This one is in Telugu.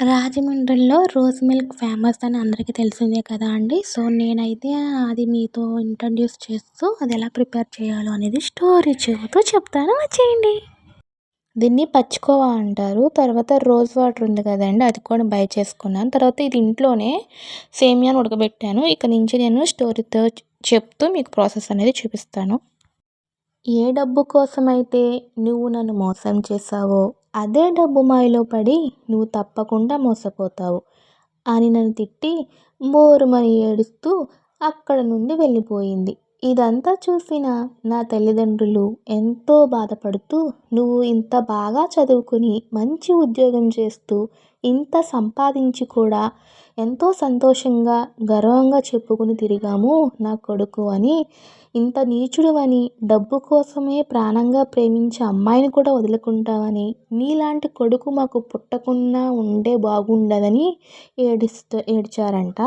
రాజమండ్రిలో రోజ్ మిల్క్ ఫేమస్ అని అందరికీ తెలిసిందే కదా అండి. సో, నేనైతే అది మీతో ఇంట్రడ్యూస్ చేస్తూ అది ఎలా ప్రిపేర్ చేయాలో అనేది స్టోరీ చెబుతూ చెప్తాను వచ్చేయండి. దీన్ని పచ్చికోవా అంటారు. తర్వాత రోజ్ వాటర్ ఉంది కదండీ! అది కూడా బై చేసుకున్నాను. తర్వాత ఇది ఇంట్లోనే సేమియాని ఉడకబెట్టాను. ఇక నుంచి నేను స్టోరీతో చెప్తూ మీకు ప్రాసెస్ అనేది చూపిస్తాను. ఏ డబ్బు కోసమైతే నువ్వు నన్ను మోసం చేశావో, అదే డబ్బు మాయలో పడి నువ్వు తప్పకుండా మోసపోతావు అని నన్ను తిట్టి బోరుమని ఏడుస్తూ అక్కడ నుండి వెళ్ళిపోయింది. ఇదంతా చూసిన నా తల్లిదండ్రులు ఎంతో బాధపడుతూ, నువ్వు ఇంత బాగా చదువుకుని మంచి ఉద్యోగం చేస్తూ ఇంత సంపాదించి కూడా ఎంతో సంతోషంగా గర్వంగా చెప్పుకుని తిరిగాము నా కొడుకు అని, ఇంత నీచుడువని, డబ్బు కోసమే ప్రాణంగా ప్రేమించే అమ్మాయిని కూడా వదులుకుంటావని, నీలాంటి కొడుకు మాకు పుట్టకున్నా ఉండే బాగుండదని ఏడుస్తూ ఏడ్చారంట.